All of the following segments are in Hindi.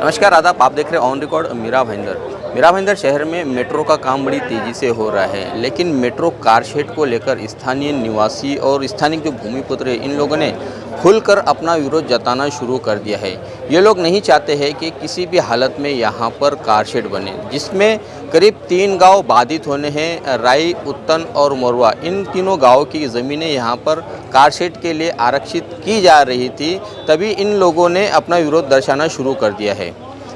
नमस्कार आदाब, आप देख रहे हैं ऑन रिकॉर्ड मीरा भाईंदर शहर में मेट्रो का काम बड़ी तेज़ी से हो रहा है। लेकिन मेट्रो कारशेड को लेकर स्थानीय निवासी और स्थानीय जो भूमिपुत्र हैं, इन लोगों ने खुलकर अपना विरोध जताना शुरू कर दिया है। ये लोग नहीं चाहते हैं कि किसी भी हालत में यहाँ पर कारशेड बने, जिसमें करीब 3 गांव बाधित होने हैं, राई, उत्तन और मोरवा। इन तीनों गांवों की ज़मीनें यहाँ पर कारशेड के लिए आरक्षित की जा रही थी, तभी इन लोगों ने अपना विरोध दर्शाना शुरू कर दिया है।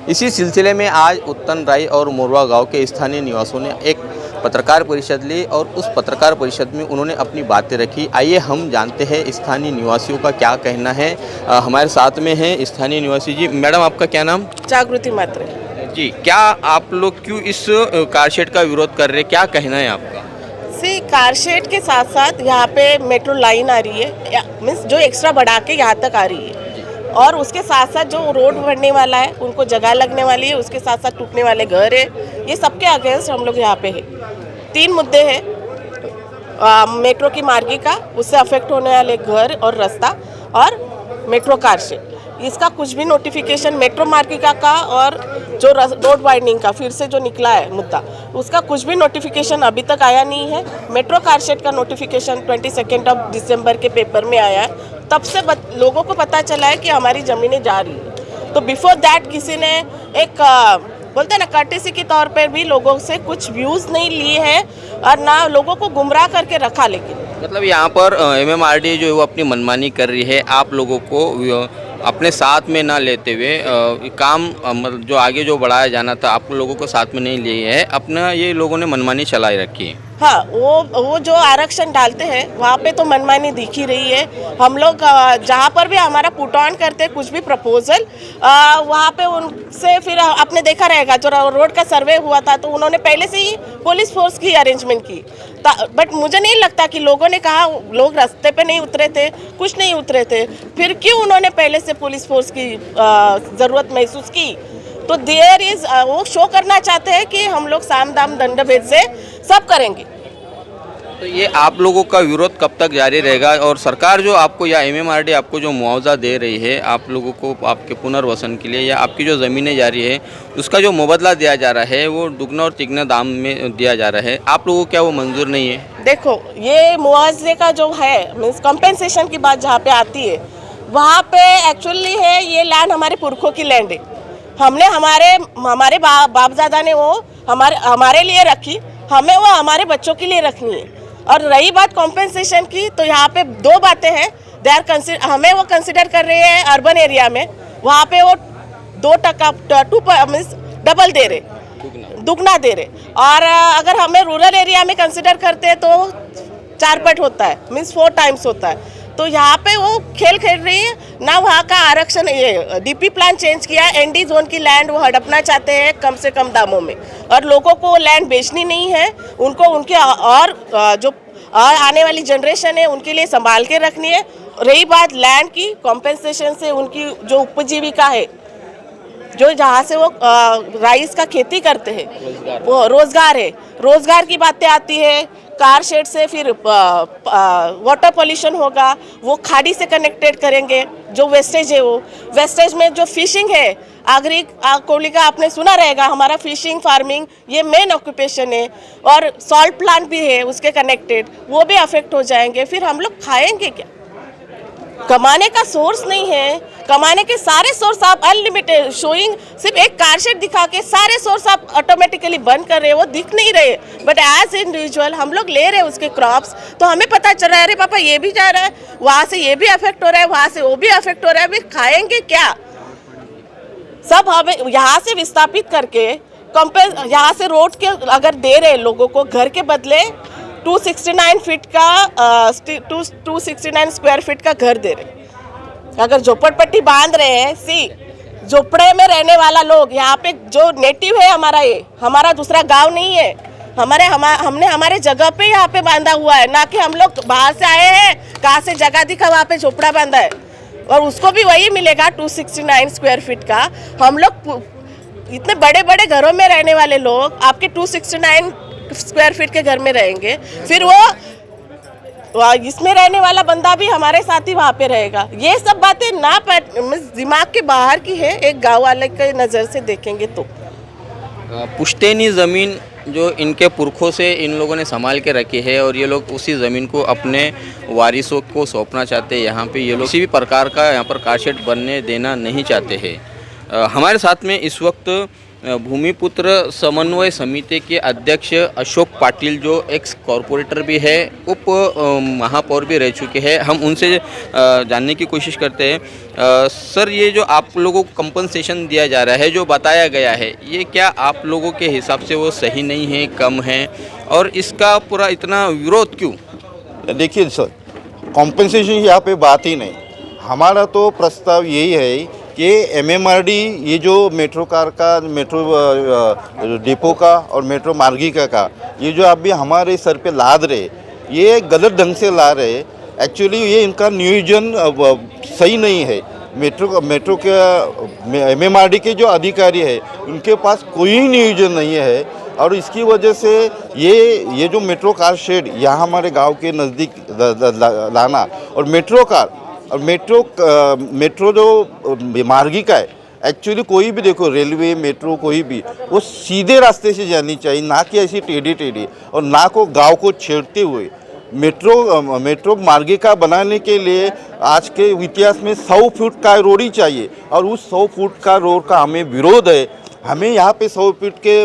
इसी सिलसिले में आज उत्तन, राई और मोरवा गांव के स्थानीय निवासियों ने एक पत्रकार परिषद ली और उस पत्रकार परिषद में उन्होंने अपनी बातें रखी। आइए हम जानते हैं स्थानीय निवासियों का क्या कहना है। हमारे साथ में हैं स्थानीय निवासी जी। मैडम, आपका क्या नाम? जागृति मात्रे जी। क्या आप लोग क्यों इस कारशेड का विरोध कर रहे हैं, क्या कहना है आपका? कारशेड के साथ साथ यहाँ पे मेट्रो लाइन आ रही है, मीन्स जो एक्स्ट्रा बढ़ा के यहाँ तक आ रही है, और उसके साथ साथ जो रोड बढ़ने वाला है, उनको जगह लगने वाली है, उसके साथ साथ टूटने वाले घर है। ये सबके अगेंस्ट हम लोग यहाँ पे है। 3 मुद्दे हैं, मेट्रो की मार्गिका, उससे अफेक्ट होने वाले घर और रास्ता, और मेट्रो कारशेड। इसका कुछ भी नोटिफिकेशन मेट्रो मार्गिका का और जो रोड वाइडनिंग का फिर से जो निकला है मुद्दा, उसका कुछ भी नोटिफिकेशन अभी तक आया नहीं है। मेट्रो कारशेड का नोटिफिकेशन 22 दिसंबर के पेपर में आया है, तब से लोगों को पता चला है कि हमारी ज़मीनें जा रही है। तो बिफोर दैट किसी ने एक बोलते हैं ना, कर्टेसी के तौर पर भी लोगों से कुछ व्यूज़ नहीं लिए हैं और ना लोगों को गुमराह करके रखा। लेकिन मतलब यहाँ पर MMRDA जो है वो अपनी मनमानी कर रही है, आप लोगों को अपने साथ में ना लेते हुए काम मतलब जो आगे जो बढ़ाया जाना था, आप लोगों को साथ में नहीं लिए है, अपना ये लोगों ने मनमानी चलाई रखी है। हाँ, वो जो आरक्षण डालते हैं वहाँ पे तो मनमानी दिख ही रही है। हम लोग जहाँ पर भी हमारा पुट ऑन करते हैं कुछ भी प्रपोजल, वहाँ पे उनसे फिर आपने देखा रहेगा जो रोड का सर्वे हुआ था, तो उन्होंने पहले से ही पुलिस फोर्स की अरेंजमेंट की। बट मुझे नहीं लगता कि लोगों ने कहा, लोग रास्ते पे नहीं उतरे थे, कुछ नहीं उतरे थे, फिर क्यों उन्होंने पहले से पुलिस फोर्स की ज़रूरत महसूस की? तो देयर इज वो शो करना चाहते हैं कि हम लोग साम दाम दंड भेद से सब करेंगे। तो ये आप लोगों का विरोध कब तक जारी रहेगा? और सरकार जो आपको या MMRDA आपको जो मुआवजा दे रही है आप लोगों को आपके पुनर्वसन के लिए, या आपकी जो ज़मीनें जारी है उसका जो मुबादला दिया जा रहा है वो दुगना और तिगना दाम में दिया जा रहा है, आप लोगों को क्या वो मंजूर नहीं है? देखो, ये मुआवजे का जो है मीन्स कंपेंसेशन की बात जहाँ पे आती है, वहाँ पे एक्चुअली है ये लैंड हमारे पुरखों की लैंड है। हमने हमारे बापदादा ने वो हमारे लिए रखी, हमें वो हमारे बच्चों के लिए रखनी है। और रही बात कॉम्पेंसेशन की, तो यहाँ पे 2 बातें हैं। हमें वो कंसिडर कर रहे हैं अर्बन एरिया में, वहाँ पे वो 2% मीन्स डबल दे रहे, दुगना दे रहे, और अगर हमें रूरल एरिया में कंसिडर करते हैं तो 4 पट होता है, मीन्स 4 टाइम्स होता है। तो यहाँ पे वो खेल खेल रही है ना। वहाँ का आरक्षण, ये DP प्लान चेंज किया, ND जोन की लैंड वो हड़पना चाहते हैं कम से कम दामों में, और लोगों को लैंड बेचनी नहीं है, उनको उनके और जो आने वाली जनरेशन है उनके लिए संभाल के रखनी है। रही बात लैंड की, कॉम्पेंसेशन से उनकी जो उपजीविका है, जो जहाँ से वो राइस का खेती करते हैं, वो रोजगार है, रोजगार की बातें आती है। कारशेड से फिर वाटर पॉल्यूशन होगा, वो खाड़ी से कनेक्टेड करेंगे। जो वेस्टेज है, वो वेस्टेज में जो फिशिंग है, आगरी कोयले का आपने सुना रहेगा, हमारा फिशिंग फार्मिंग ये मेन ऑक्यूपेशन है, और सॉल्ट प्लांट भी है उसके कनेक्टेड, वो भी अफेक्ट हो जाएंगे। फिर हम लोग खाएंगे क्या? कमाने का सोर्स नहीं है, कमाने के सारे सोर्स आप अनलिमिटेड शोइंग, सिर्फ एक कारशेड दिखा के सारे सोर्स आप ऑटोमेटिकली बंद कर रहे हैं, वो दिख नहीं रहे। बट एज इंडिविजुअल हम लोग ले रहे हैं उसके क्रॉप्स, तो हमें पता चल रहा है, अरे पापा ये भी जा रहा है, वहाँ से ये भी अफेक्ट हो रहा है, वहाँ से वो भी अफेक्ट हो रहा है, अभी खाएंगे क्या? सब हमें यहाँ से विस्थापित करके यहाँ से रोड के अगर दे रहे लोगों को घर के बदले 269 फीट का 269 स्क्वायर फीट का घर दे रहे। अगर झोपड़पट्टी बांध रहे हैं, झोपड़े में रहने वाला लोग, यहाँ पे जो नेटिव है हमारा, ये हमारा दूसरा गांव नहीं है, हमने हमारे जगह पे यहाँ पे बांधा हुआ है, ना कि हम लोग बाहर से आए हैं, कहाँ से जगह दिखा वहाँ पे झोपड़ा बांधा है, और उसको भी वही मिलेगा 269 स्क्वायर फीट का। हम लोग इतने बड़े बड़े घरों में रहने वाले लोग आपके 269 स्क्वायर फीट के घर में रहेंगे, फिर वो इसमें रहने वाला बंदा भी हमारे साथ ही वहाँ पे रहेगा। ये सब बातें ना दिमाग के बाहर की है, एक गाँव वाले के नज़र से देखेंगे तो। पुश्तैनी ज़मीन जो इनके पुरखों से इन लोगों ने संभाल के रखी है और ये लोग उसी ज़मीन को अपने वारिसों को सौंपना चाहते हैं। यहाँ पे ये लोग किसी भी प्रकार का यहाँ पर कारशेड बनने देना नहीं चाहते हैं। हमारे साथ में इस वक्त भूमिपुत्र समन्वय समिति के अध्यक्ष अशोक पाटिल जो एक्स कॉरपोरेटर भी है, उप महापौर भी रह चुके हैं, हम उनसे जानने की कोशिश करते हैं। सर, ये जो आप लोगों को कंपनसेशन दिया जा रहा है, जो बताया गया है, ये क्या आप लोगों के हिसाब से वो सही नहीं है, कम है, और इसका पूरा इतना विरोध क्यों? देखिए सर, कॉम्पेंसेशन यहाँ पे बात ही नहीं। हमारा तो प्रस्ताव यही है कि MMRD ये जो मेट्रो कार का, मेट्रो डिपो का और मेट्रो मार्गिका का ये जो अभी हमारे सर पे लाद रहे, ये गलत ढंग से ला रहे। एक्चुअली ये इनका नियोजन सही नहीं है। मेट्रो के MMRD के जो अधिकारी है उनके पास कोई नियोजन नहीं है, और इसकी वजह से ये जो मेट्रो कार शेड यहाँ हमारे गांव के नज़दीक लाना, और मेट्रो कार और मेट्रो जो मार्गिका है, एक्चुअली कोई भी देखो, रेलवे मेट्रो कोई भी, वो सीधे रास्ते से जानी चाहिए, ना कि ऐसी टेढ़ी और ना को गांव को छेड़ते हुए। मेट्रो मार्गिका बनाने के लिए आज के इतिहास में 100 फुट का रोड ही चाहिए, और उस 100 फुट का रोड का हमें विरोध है। हमें यहाँ पे 100 फीट के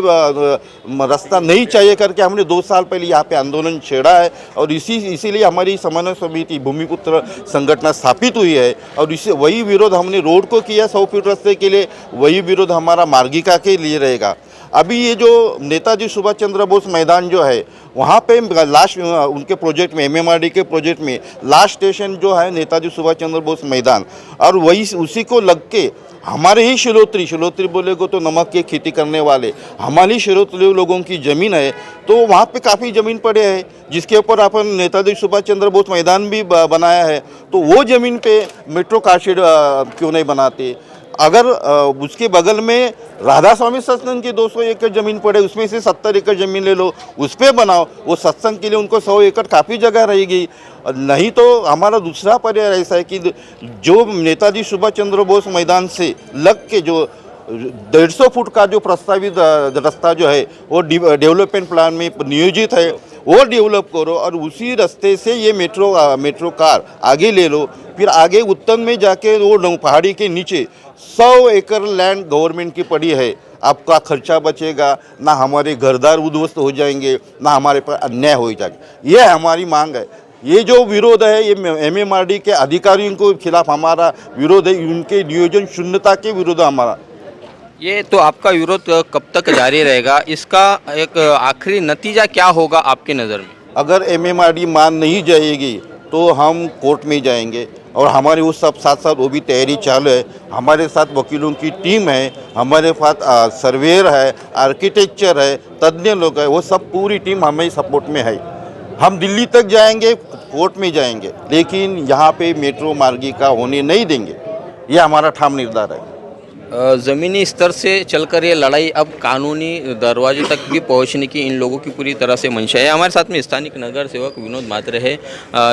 रास्ता नहीं चाहिए करके हमने 2 साल पहले यहाँ पे आंदोलन छेड़ा है, और इसीलिए हमारी समन्वय समिति भूमिपुत्र संगठन स्थापित हुई है। और इसे वही विरोध हमने रोड को किया 100 फीट रास्ते के लिए, वही विरोध हमारा मार्गिका के लिए रहेगा। अभी ये जो नेताजी सुभाष चंद्र बोस मैदान जो है, वहाँ पे लास्ट उनके प्रोजेक्ट में, MMRD के प्रोजेक्ट में लास्ट स्टेशन जो है नेताजी सुभाष चंद्र बोस मैदान, और वही उसी को लग के हमारे ही शिलोत्री बोलेगो तो नमक की खेती करने वाले हमारी शिलोत्री लोगों की ज़मीन है। तो वहाँ पे काफ़ी ज़मीन पड़े है जिसके ऊपर अपन नेताजी सुभाष चंद्र बोस मैदान भी बनाया है। तो वो ज़मीन पे मेट्रो कारशेड क्यों नहीं बनाते? अगर उसके बगल में राधा स्वामी सत्संग की 200 एकड़ ज़मीन पड़े, उसमें से 70 एकड़ ज़मीन ले लो, उस पर बनाओ। वो सत्संग के लिए उनको 100 एकड़ काफ़ी जगह रहेगी। नहीं तो हमारा दूसरा पर्याय ऐसा है कि जो नेताजी सुभाष चंद्र बोस मैदान से लग के जो 150 फुट का जो प्रस्तावित रास्ता जो है वो डेवलपमेंट प्लान में नियोजित है, वो डेवलप करो, और उसी रास्ते से ये मेट्रो कार आगे ले लो। फिर आगे उत्तर में जाके वो पहाड़ी के नीचे 100 एकड़ लैंड गवर्नमेंट की पड़ी है। आपका खर्चा बचेगा, ना हमारे घरदार उद्ध्वस्त हो जाएंगे, ना हमारे पर अन्याय हो जाएगा। ये हमारी मांग है। ये जो विरोध है ये MMRD के अधिकारियों के खिलाफ हमारा विरोध है, उनके नियोजन शून्यता के विरोध हमारा। ये तो आपका विरोध कब तक जारी रहेगा? इसका एक आखिरी नतीजा क्या होगा आपकी नज़र में? अगर MMRD मान नहीं जाएगी तो हम कोर्ट में जाएंगे, और हमारे उस सब साथ साथ वो भी तैयारी चालू है। हमारे साथ वकीलों की टीम है, हमारे साथ सर्वेयर है, आर्किटेक्चर है, तज्ञ लोग है, वो सब पूरी टीम हमें सपोर्ट में है। हम दिल्ली तक जाएंगे, कोर्ट में जाएंगे, लेकिन यहाँ पे मेट्रो मार्गिका होने नहीं देंगे। ये हमारा ठाम निर्धार है। ज़मीनी स्तर से चलकर ये लड़ाई अब कानूनी दरवाजे तक भी पहुंचने की इन लोगों की पूरी तरह से मंशा है। हमारे साथ में स्थानिक नगर सेवक विनोद मात्रे है,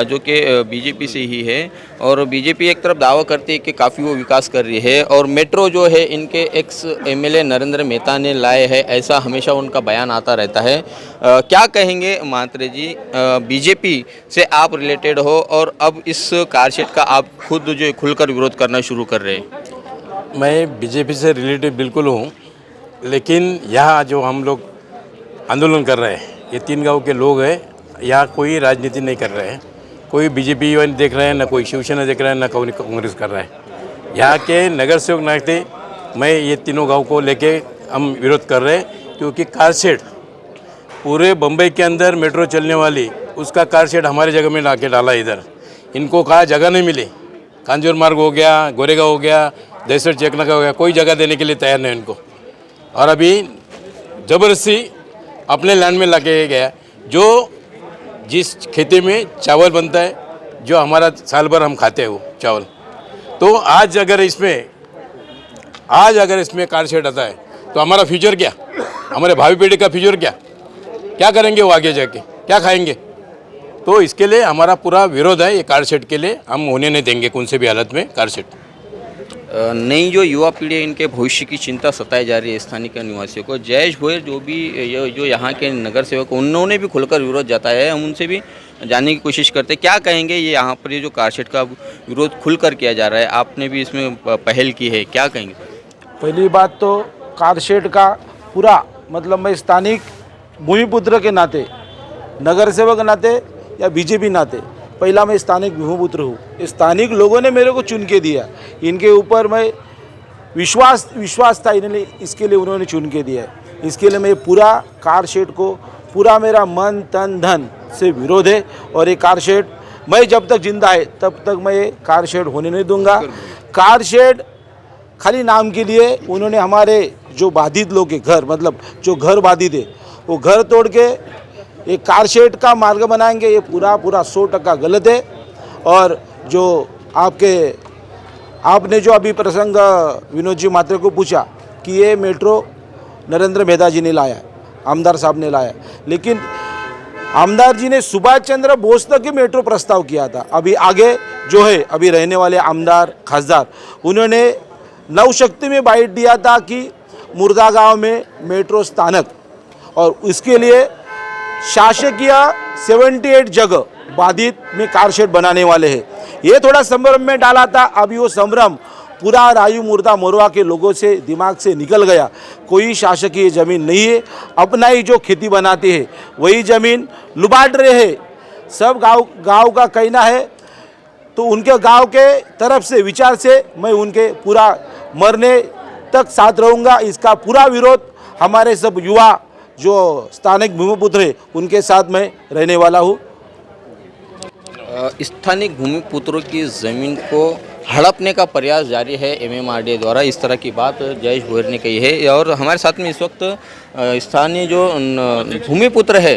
जो कि बीजेपी से ही है, और बीजेपी एक तरफ दावा करती है कि काफ़ी वो विकास कर रही है, और मेट्रो जो है इनके एक्स MLA नरेंद्र मेहता ने लाए है, ऐसा हमेशा उनका बयान आता रहता है। क्या कहेंगे मात्रे जी, बीजेपी से आप रिलेटेड हो और अब इस कारशेड का आप खुद जो खुलकर विरोध करना शुरू कर रहे हैं? मैं बीजेपी से रिलेटेड बिल्कुल हूँ, लेकिन यहाँ जो हम लोग आंदोलन कर रहे हैं, ये 3 गांव के लोग हैं, यहाँ कोई राजनीति नहीं कर रहे हैं, कोई बीजेपी देख रहे हैं, ना कोई शिवसेना देख रहा है, ना कोई कांग्रेस कर रहा है। यहाँ के नगर सेवक नाते मैं ये तीनों गांव को लेके हम विरोध कर रहे हैं, क्योंकि कारशेड पूरे बम्बई के अंदर मेट्रो चलने वाली, उसका कारशेड हमारे जगह में ला के डाला। इधर इनको कहा जगह नहीं मिली, कांजूर मार्ग हो गया, गोरेगांव हो गया, दहसर चेकना का हो गया, कोई जगह देने के लिए तैयार नहीं इनको, और अभी ज़बरदस्ती अपने लैंड में लाके गया। जो जिस खेती में चावल बनता है, जो हमारा साल भर हम खाते हैं वो चावल, तो आज अगर इसमें कारशेड आता है तो हमारा फ्यूचर क्या, हमारे भावी पीढ़ी का फ्यूचर क्या करेंगे वो आगे जाके, क्या खाएंगे? तो इसके लिए हमारा पूरा विरोध है। ये कार शेड के लिए हम होने नहीं देंगे कौन से भी हालत में कार शेड। नई जो युवा पीढ़ी है इनके भविष्य की चिंता सताई जा रही है स्थानीय निवासियों को। जयेश भोयर जो यहाँ के नगर सेवक उन्होंने भी खुलकर विरोध जताया है। हम उनसे भी जानने की कोशिश करते हैं क्या कहेंगे ये यहाँ पर ये जो कारशेड का विरोध खुलकर किया जा रहा है, आपने भी इसमें पहल की है, क्या कहेंगे? पहली बात तो कारशेड का पूरा मतलब मैं स्थानिक भूमिपुत्र के नाते, नगर सेवक के नाते या बीजेपी नाते, पहला मैं स्थानिक भूमिपुत्र हूँ। स्थानिक लोगों ने मेरे को चुन के दिया, इनके ऊपर मैं विश्वास था इन्होंने, इसके लिए उन्होंने चुन के दिया है। इसके लिए मैं पूरा कारशेड को पूरा मेरा मन तन धन से विरोध है। और ये कारशेड मैं जब तक जिंदा है तब तक मैं ये कारशेड होने नहीं दूंगा। कारशेड खाली नाम के लिए उन्होंने हमारे जो बाधित लोग के घर मतलब जो घर बाधित है वो घर तोड़ के एक कारशेड का मार्ग बनाएंगे, ये पूरा 100% गलत है। और जो आपने जो अभी प्रसंग विनोद जी मात्रे को पूछा कि ये मेट्रो नरेंद्र मेहता जी ने लाया, आमदार साहब ने लाया, लेकिन आमदार जी ने सुभाष चंद्र बोस तक ही मेट्रो प्रस्ताव किया था। अभी आगे जो है अभी रहने वाले आमदार खासदार उन्होंने नवशक्ति में बाइट दिया था कि मुर्दा गांव में मेट्रो स्थानक, और इसके लिए शासकीय 78 जगह बाधित में कारशेड बनाने वाले हैं। ये थोड़ा संभ्रम में डाला था, अभी वो संभ्रम पूरा रायू मुर्दा मोरवा के लोगों से दिमाग से निकल गया। कोई शासकीय ज़मीन नहीं है, अपना ही जो खेती बनाते हैं वही ज़मीन लुबाड़ रहे हैं। सब गांव का कहना है, तो उनके गांव के तरफ से विचार से मैं उनके पूरा मरने तक साथ रहूँगा। इसका पूरा विरोध हमारे सब युवा जो स्थानिक भूमिपुत्र है उनके साथ मैं रहने वाला हूँ। स्थानिक भूमिपुत्रों की ज़मीन को हड़पने का प्रयास जारी है एमएमआरडीए द्वारा, इस तरह की बात जयेश भोयर ने कही है। और हमारे साथ में इस वक्त स्थानीय जो भूमिपुत्र है,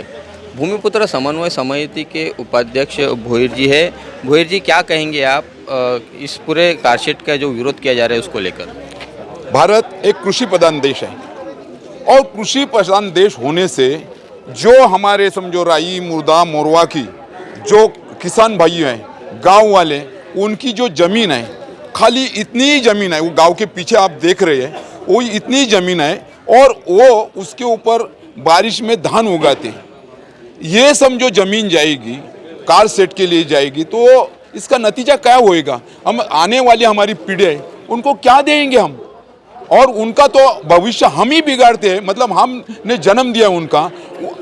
भूमिपुत्र समन्वय समिति के उपाध्यक्ष भोयर जी है। भोयर जी, क्या कहेंगे आप इस पूरे कारशेड का जो विरोध किया जा रहा है उसको लेकर? भारत एक कृषि प्रधान देश है और कृषि प्रधान देश होने से जो हमारे समझो राई मुर्दा मोरवा की जो किसान भाई हैं, गांव वाले, उनकी जो ज़मीन है, खाली इतनी ही ज़मीन है, वो गांव के पीछे आप देख रहे हैं, वो इतनी ज़मीन है और वो उसके ऊपर बारिश में धान उगाते हैं। ये समझो ज़मीन जाएगी कारशेड के लिए जाएगी, तो इसका नतीजा क्या होएगा? हम आने वाली हमारी पीढ़ी है उनको क्या देंगे हम? और उनका तो भविष्य हम ही बिगाड़ते हैं, मतलब हमने जन्म दिया उनका,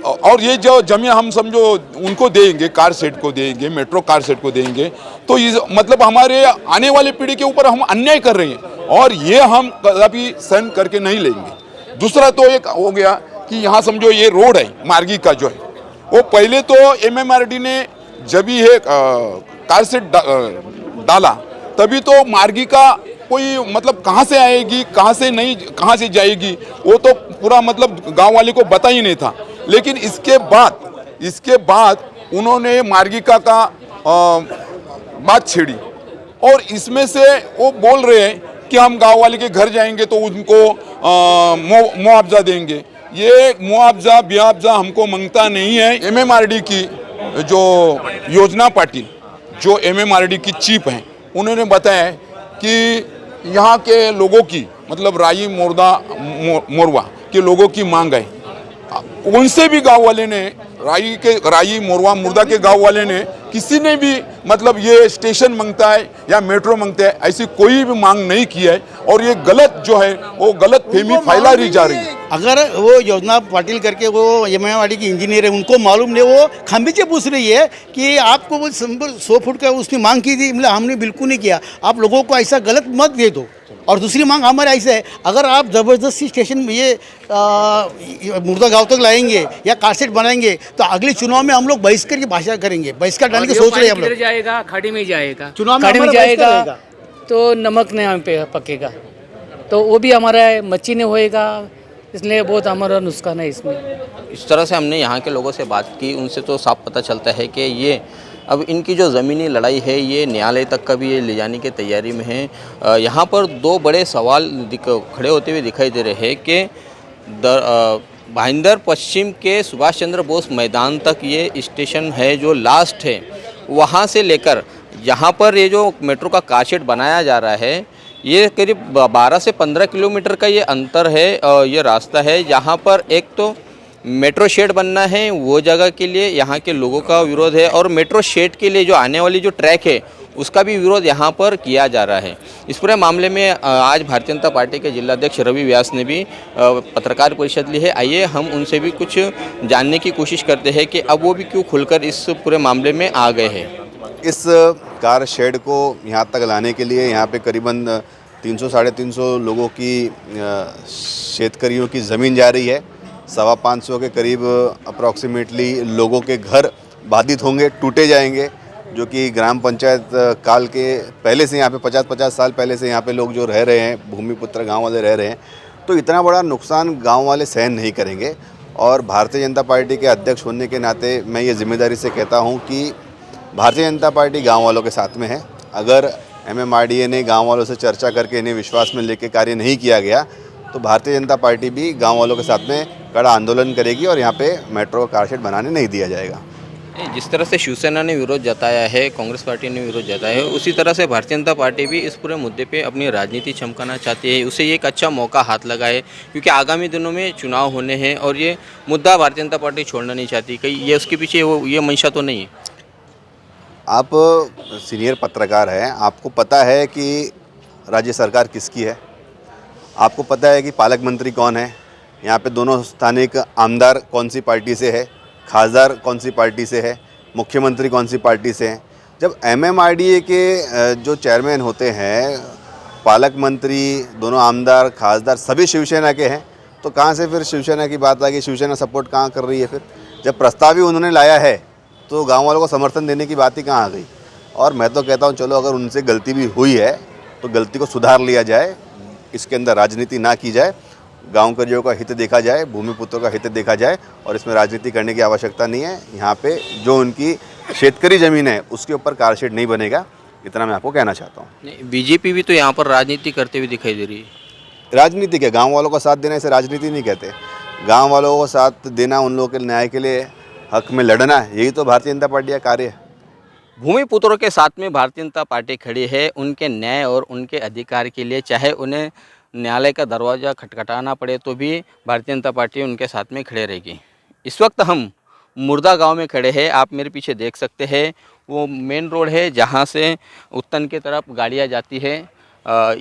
और ये जो जमीन हम समझो उनको देंगे, कारशेड को देंगे, मेट्रो कारशेड को देंगे, तो ये मतलब हमारे आने वाली पीढ़ी के ऊपर हम अन्याय कर रहे हैं और ये हम कभी सहन करके नहीं लेंगे। दूसरा तो एक हो गया कि यहाँ समझो ये रोड है मार्गी का जो है, वो पहले तो एमएमआरडी ने जब ही है कारशेड डाला तभी तो मार्गी का कोई मतलब कहाँ से आएगी, कहाँ से नहीं, कहाँ से जाएगी, वो तो पूरा मतलब गांव वाले को पता ही नहीं था। लेकिन इसके बाद उन्होंने मार्गिका का बात छेड़ी और इसमें से वो बोल रहे हैं कि हम गांव वाले के घर जाएंगे तो उनको मुआवजा देंगे। ये मुआवजा ब्यावजा हमको मांगता नहीं है। एमएमआरडी की जो योजना पाटिल जो एमएमआरडी की चीफ हैं, उन्होंने बताया कि यहाँ के लोगों की मतलब राई मुर्दा मोरवा के लोगों की मांग है। उनसे भी गांव वाले ने राई मोरवा मुर्दा के गांव वाले ने किसी ने भी मतलब ये स्टेशन मांगता है या मेट्रो मांगता है ऐसी कोई भी मांग नहीं की है और ये गलत जो है वो गलत फहमी फैला रही जा रही है। अगर वो योजना पाटिल करके वो एमएमआरडी की इंजीनियर है उनको मालूम नहीं, वो खंबीचे पूछ रही है कि आपको वो 100 फुट का उसने मांग की थी, मतलब हमने बिल्कुल नहीं किया। आप लोगों को ऐसा गलत मत दे दो। और दूसरी मांग हमारे ऐसे है, अगर आप ज़बरदस्ती स्टेशन में ये मुर्दा गांव तक लाएंगे या कारशेड बनाएंगे तो अगले चुनाव में हम लोग बहिष्कार की भाषा करेंगे, बहिष्कार डालने की सोच रहे हैं हम लोग। जाएगा खाड़ी में जाएगा, चुनाव में खाड़ी में जाएगा तो नमक नहीं हम पे पकेगा, तो वो भी हमारा मच्छी नहीं होएगा, इसलिए बहुत हमारा नुकसान है इसमें। इस तरह से हमने यहाँ के लोगों से बात की, उनसे तो साफ पता चलता है कि ये अब इनकी जो ज़मीनी लड़ाई है ये न्यायालय तक का भी ये ले जाने की तैयारी में है। यहाँ पर दो बड़े सवाल खड़े होते हुए दिखाई दे रहे हैं कि भाईंदर पश्चिम के सुभाष चंद्र बोस मैदान तक ये स्टेशन है जो लास्ट है, वहाँ से लेकर यहाँ पर ये जो मेट्रो का कारशेड बनाया जा रहा है, ये करीब 12 से 15 किलोमीटर का ये अंतर है, ये रास्ता है। यहाँ पर एक तो मेट्रो शेड बनना है, वो जगह के लिए यहाँ के लोगों का विरोध है, और मेट्रो शेड के लिए जो आने वाली जो ट्रैक है उसका भी विरोध यहाँ पर किया जा रहा है। इस पूरे मामले में आज भारतीय जनता पार्टी के जिलाध्यक्ष रवि व्यास ने भी पत्रकार परिषद ली है। आइए हम उनसे भी कुछ जानने की कोशिश करते हैं कि अब वो भी क्यों खुलकर इस पूरे मामले में आ गए हैं। इस कार शेड को यहाँ तक लाने के लिए यहाँ पे करीबन 300-350 लोगों की शेतकरियों की ज़मीन जा रही है। 550 के करीब अप्रॉक्सीमेटली लोगों के घर बाधित होंगे, टूटे जाएंगे, जो कि ग्राम पंचायत काल के पहले से यहाँ पे 50-50 साल पहले से यहाँ पे लोग जो रह रहे हैं, भूमिपुत्र गांव वाले रह रहे हैं, तो इतना बड़ा नुकसान गांव वाले सहन नहीं करेंगे। और भारतीय जनता पार्टी के अध्यक्ष होने के नाते मैं ये जिम्मेदारी से कहता हूँ कि भारतीय जनता पार्टी गांव वालों के साथ में है। अगर MMRDA ने गांव वालों से चर्चा करके इन्हें विश्वास में लेकर कार्य नहीं किया गया तो भारतीय जनता पार्टी भी गांव वालों के साथ में कड़ा आंदोलन करेगी और यहाँ पे मेट्रो कारशेड बनाने नहीं दिया जाएगा। जिस तरह से शिवसेना ने विरोध जताया है, कांग्रेस पार्टी ने विरोध जताया है, उसी तरह से भारतीय जनता पार्टी भी इस पूरे मुद्दे पे अपनी राजनीति चमकाना चाहती है। उसे ये एक अच्छा मौका हाथ लगा है, क्योंकि आगामी दिनों में चुनाव होने हैं और ये मुद्दा भारतीय जनता पार्टी छोड़ना नहीं चाहती। कहीं ये उसके पीछे ये मंशा तो नहीं है? आप सीनियर पत्रकार हैं, आपको पता है कि राज्य सरकार किसकी है, आपको पता है कि पालक मंत्री कौन है, यहाँ पे दोनों स्थानिक आमदार कौन सी पार्टी से है, खासदार कौन सी पार्टी से है, मुख्यमंत्री कौन सी पार्टी से हैं। जब MMRDA के जो चेयरमैन होते हैं, पालक मंत्री, दोनों आमदार, खासदार सभी शिवसेना के हैं, तो कहाँ से फिर शिवसेना की बात आ गई? शिवसेना सपोर्ट कहाँ कर रही है? फिर जब प्रस्ताव ही उन्होंने लाया है तो गांव वालों को समर्थन देने की बात ही कहाँ आ गई? और मैं तो कहता हूँ चलो अगर उनसे गलती भी हुई है तो गलती को सुधार लिया जाए, इसके अंदर राजनीति ना की जाए, गाँव करियों का हित देखा जाए, भूमिपुत्रों का हित देखा जाए, और इसमें राजनीति करने की आवश्यकता नहीं है। यहाँ पे जो उनकी शेतकरी ज़मीन है उसके ऊपर कारशेड नहीं बनेगा, इतना मैं आपको कहना चाहता हूँ। बीजेपी भी तो यहाँ पर राजनीति करते हुए दिखाई दे रही है। राजनीति क्या, गाँव वालों का साथ देना इसे राजनीति नहीं कहते। गाँव वालों को साथ देना, उन लोगों के न्याय के लिए हक में लड़ना, यही तो भारतीय जनता पार्टी का कार्य है। भूमिपुत्रों के साथ में भारतीय जनता पार्टी खड़ी है, उनके न्याय और उनके अधिकार के लिए, चाहे उन्हें न्यायालय का दरवाज़ा खटखटाना पड़े तो भी भारतीय जनता पार्टी उनके साथ में खड़े रहेगी। इस वक्त हम मुर्दा गांव में खड़े हैं, आप मेरे पीछे देख सकते हैं, वो मेन रोड है जहां से उत्तन की तरफ गाड़ियां जाती है।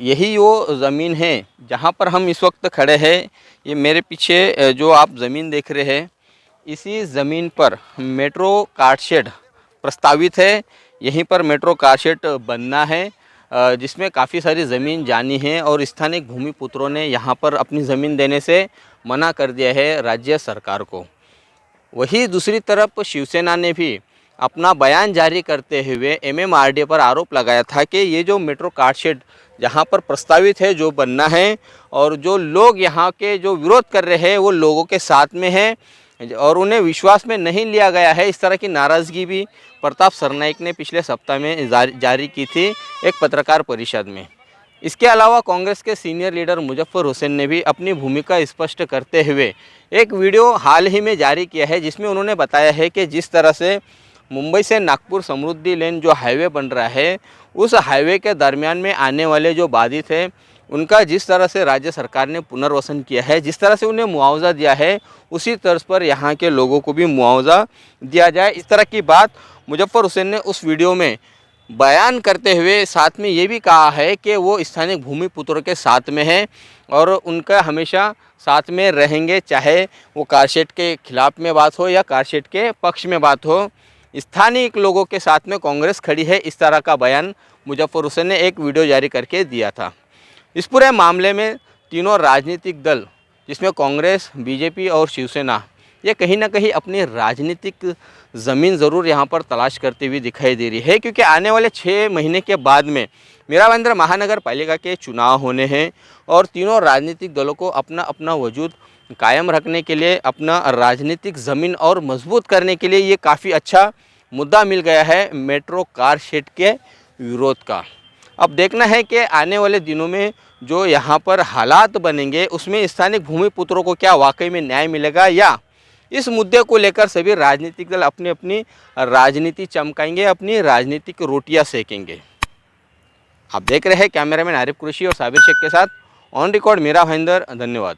यही वो ज़मीन है जहां पर हम इस वक्त खड़े हैं। ये मेरे पीछे जो आप ज़मीन देख रहे हैं, इसी ज़मीन पर मेट्रो कारशेड प्रस्तावित है। यहीं पर मेट्रो कारशेड बनना है, जिसमें काफ़ी सारी ज़मीन जानी है, और स्थानीय भूमिपुत्रों ने यहाँ पर अपनी ज़मीन देने से मना कर दिया है राज्य सरकार को। वही दूसरी तरफ शिवसेना ने भी अपना बयान जारी करते हुए MMRDA पर आरोप लगाया था कि ये जो मेट्रो कारशेड जहाँ पर प्रस्तावित है, जो बनना है, और जो लोग यहाँ के जो विरोध कर रहे हैं वो लोगों के साथ में है और उन्हें विश्वास में नहीं लिया गया है। इस तरह की नाराज़गी भी प्रताप सरनाइक ने पिछले सप्ताह में जारी की थी एक पत्रकार परिषद में। इसके अलावा कांग्रेस के सीनियर लीडर मुजफ्फर हुसैन ने भी अपनी भूमिका स्पष्ट करते हुए एक वीडियो हाल ही में जारी किया है, जिसमें उन्होंने बताया है कि जिस तरह से मुंबई से नागपुर समृद्धि लेन जो हाईवे बन रहा है, उस हाईवे के दरमियान में आने वाले जो बाधित हैं उनका जिस तरह से राज्य सरकार ने पुनर्वसन किया है, जिस तरह से उन्हें मुआवजा दिया है, उसी तर्ज पर यहाँ के लोगों को भी मुआवजा दिया जाए। इस तरह की बात मुजफ्फर हुसैन ने उस वीडियो में बयान करते हुए साथ में ये भी कहा है कि वो स्थानीय भूमिपुत्रों के साथ में है और उनका हमेशा साथ में रहेंगे, चाहे वो कारशेड के खिलाफ में बात हो या कारशेड के पक्ष में बात हो। स्थानीय लोगों के साथ में कांग्रेस खड़ी है, इस तरह का बयान मुजफ्फर हुसैन ने एक वीडियो जारी करके दिया था। इस पूरे मामले में तीनों राजनीतिक दल, जिसमें कांग्रेस, बीजेपी और शिवसेना, ये कहीं ना कहीं अपनी राजनीतिक ज़मीन ज़रूर यहाँ पर तलाश करती हुई दिखाई दे रही है, क्योंकि आने वाले 6 महीने के बाद में मीरा भाईंदर महानगर पालिका के चुनाव होने हैं और तीनों राजनीतिक दलों को अपना अपना वजूद कायम रखने के लिए, अपना राजनीतिक ज़मीन और मजबूत करने के लिए ये काफ़ी अच्छा मुद्दा मिल गया है मेट्रो कारशेड के विरोध का। अब देखना है कि आने वाले दिनों में जो यहाँ पर हालात बनेंगे उसमें स्थानिक भूमिपुत्रों को क्या वाकई में न्याय मिलेगा, या इस मुद्दे को लेकर सभी राजनीतिक दल अपनी अपनी राजनीति चमकाएंगे, अपनी राजनीतिक रोटियां सेकेंगे। आप देख रहे हैं कैमरामैन आरिफ कुरैशी और साबिर शेख के साथ ऑन रिकॉर्ड मीरा भाईंदर। धन्यवाद।